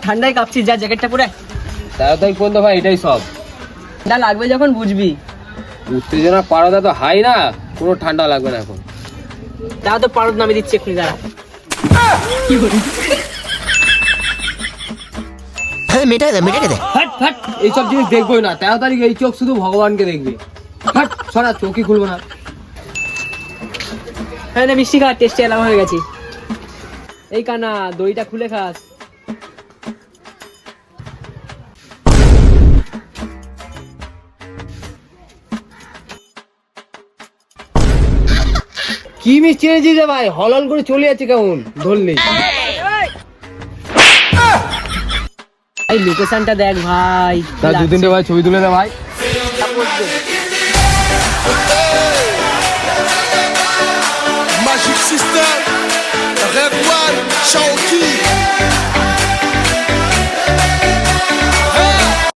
ঠান্ডায় কাঁপছিস, যা জ্যাকেটটা পরে। তাড়াতাড়ি বলতো ভাই, এটাই সব। ঠান্ডা লাগবে যখন বুঝবি। উত্তেজনা পারদা তো হাই না, কোনো ঠান্ডা লাগবে না এখন। তাও তো পারদ নামে দিচ্ছে এক্ষুনি, দাঁড়া। হাট হাট, এইসব জিনিস দেখবোই না, তাড়াতাড়ি এই চোখ শুধু ভগবানকে দেখবে। হাট সরা, চোখই খুলবো না। হ্যাঁ না, মিষ্টি খাওয়ার টেস্টে এলাম হয়ে গেছি। এই কানা, দইটা খুলে খাস। কি মিষ্টি এনেছিস রে ভাই, হলন করে চলে যাচ্ছে কেমন ধরলি। এই লোকেশনটা দেখ ভাই। তার দু তিনটে ভাই ছবি তুলে দে ভাই। Magic System, Red One, Shaoki.